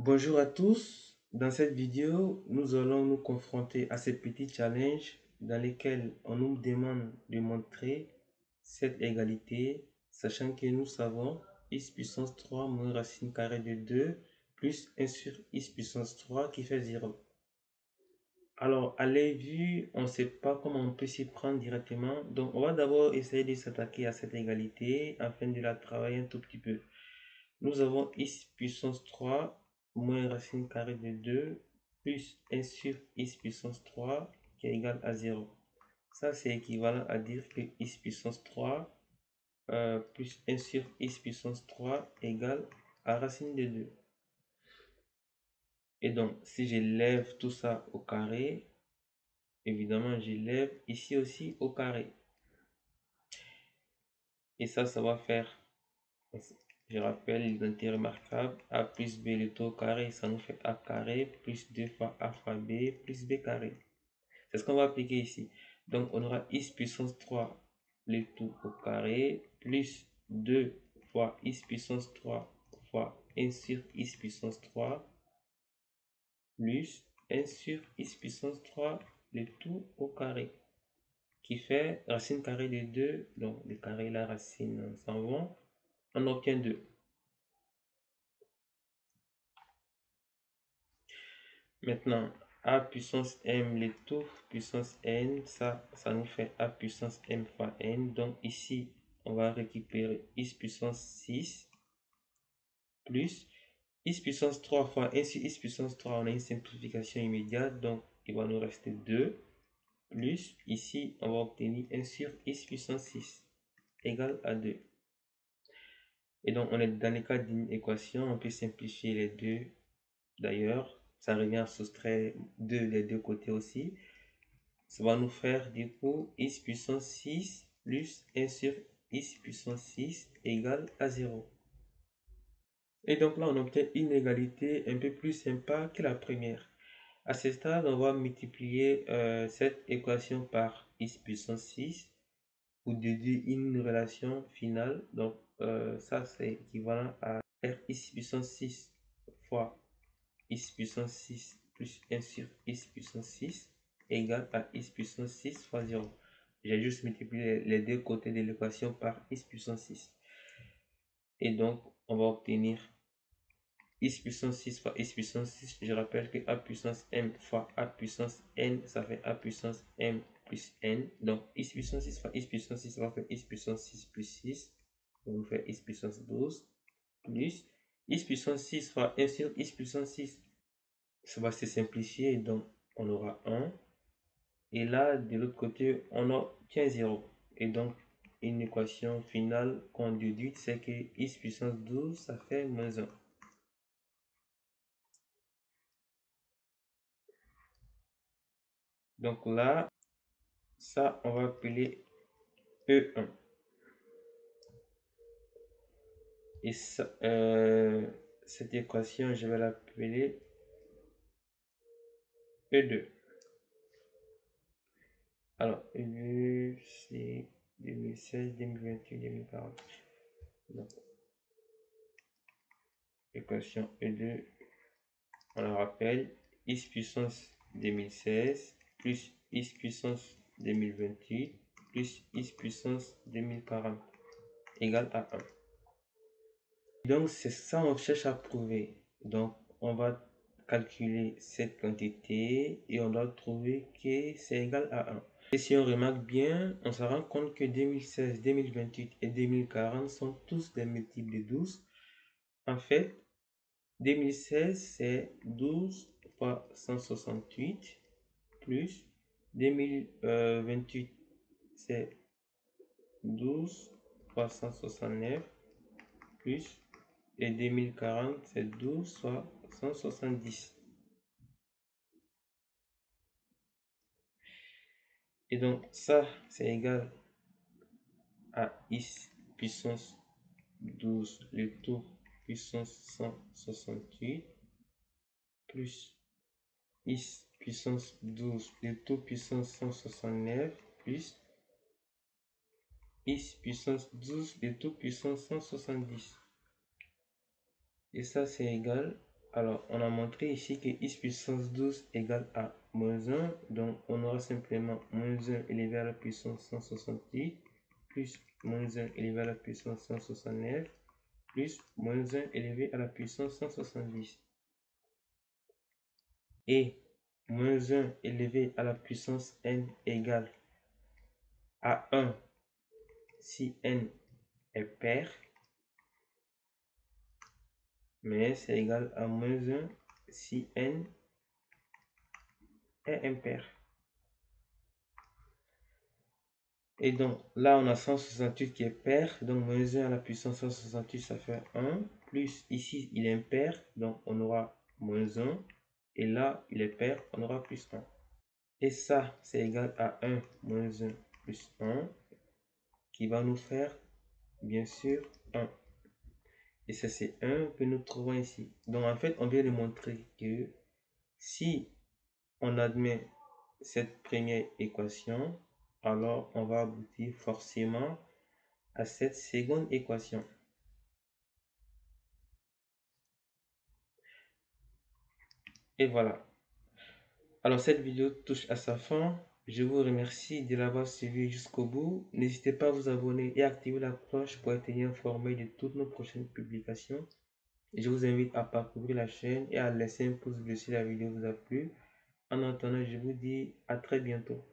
Bonjour à tous. Dans cette vidéo, nous allons nous confronter à ces petits challenges dans lesquels on nous demande de montrer cette égalité, sachant que nous savons x puissance 3 moins racine carrée de 2 plus 1 sur x puissance 3 qui fait 0. Alors, à l'œil vu, on ne sait pas comment on peut s'y prendre directement. Donc, on va d'abord essayer de s'attaquer à cette égalité afin de la travailler un tout petit peu. Nous avons x puissance 3 moins racine carrée de 2 plus 1 sur x puissance 3 qui est égal à 0. Ça, c'est équivalent à dire que x puissance 3 plus 1 sur x puissance 3 égale à racine de 2. Et donc, si j'élève tout ça au carré, évidemment, j'élève ici aussi au carré. Et ça va faire, je rappelle l'identité remarquable, a plus b le tout au carré, ça nous fait a carré plus 2 fois a fois b plus b carré. C'est ce qu'on va appliquer ici. Donc on aura x puissance 3 le tout au carré plus 2 fois x puissance 3 fois 1 sur x puissance 3 plus 1 sur x puissance 3 le tout au carré qui fait racine carrée de 2. Donc le carré et la racine s'en vont. On obtient 2. Maintenant, a puissance m, le tout puissance n, ça nous fait a puissance m fois n. Donc ici, on va récupérer x puissance 6 plus x puissance 3 fois 1 sur x puissance 3. On a une simplification immédiate, donc il va nous rester 2 plus, ici, on va obtenir 1 sur x puissance 6 égale à 2. Et donc, on est dans le cas d'une équation, on peut simplifier les deux. D'ailleurs, ça revient à soustraire 2 des deux côtés aussi. Ça va nous faire du coup x puissance 6 plus 1 sur x puissance 6 égale à 0. Et donc là, on obtient une égalité un peu plus sympa que la première. À ce stade, on va multiplier cette équation par x puissance 6 pour déduire une relation finale. Donc ça, c'est équivalent à rx puissance 6 fois x puissance 6 plus 1 sur x puissance 6 égale à x puissance 6 fois 0. J'ai juste multiplié les deux côtés de l'équation par x puissance 6. Et donc, on va obtenir x puissance 6 fois x puissance 6. Je rappelle que a puissance m fois a puissance n, ça fait a puissance m plus n. Donc, x puissance 6 fois x puissance 6, ça va faire x puissance 6 plus 6. On va faire x puissance 12 plus x puissance 6 fois 1 sur x puissance 6. Ça va se simplifier, donc on aura 1. Et là, de l'autre côté, on obtient 0. Et donc, une équation finale qu'on déduit, c'est que x puissance 12, ça fait moins 1. Donc là, ça, on va appeler E1. Et ça, cette équation, je vais l'appeler E2. Alors, E2, c'est 2016, 2028, 2040. Donc, équation E2, on la rappelle, x puissance 2016 plus x puissance 2028 plus x puissance 2040 égale à 1. Donc, c'est ça qu'on cherche à prouver. Donc, on va calculer cette quantité et on doit trouver que c'est égal à 1. Et si on remarque bien, on se rend compte que 2016, 2028 et 2040 sont tous des multiples de 12. En fait, 2016, c'est 12 fois 168 plus 2028, c'est 12 fois 169 plus, et 2040, c'est 12 fois 170. Et donc, ça, c'est égal à x puissance 12, le tout puissance 168 plus x puissance 12, le tout puissance 169 plus x puissance 12, le tout puissance 170. Et ça, c'est égal Alors, on a montré ici que x puissance 12 égale à moins 1. Donc, on aura simplement moins 1 élevé à la puissance 168 plus moins 1 élevé à la puissance 169 plus moins 1 élevé à la puissance 170. Et moins 1 élevé à la puissance n égale à 1 si n est pair, mais c'est égal à moins 1 si n est impair. Et donc là, on a 168 qui est pair, donc moins 1 à la puissance 168, ça fait 1, plus ici, il est impair, donc on aura moins 1, et là, il est pair, on aura plus 1. Et ça, c'est égal à 1 moins 1 plus 1, qui va nous faire, bien sûr, 1. Et ça, c'est 1 que nous trouvons ici. Donc en fait, on vient de montrer que si on admet cette première équation, alors on va aboutir forcément à cette seconde équation. Et voilà. Alors cette vidéo touche à sa fin. Je vous remercie de l'avoir suivi jusqu'au bout. N'hésitez pas à vous abonner et à activer la cloche pour être informé de toutes nos prochaines publications. Je vous invite à parcourir la chaîne et à laisser un pouce bleu si la vidéo vous a plu. En attendant, je vous dis à très bientôt.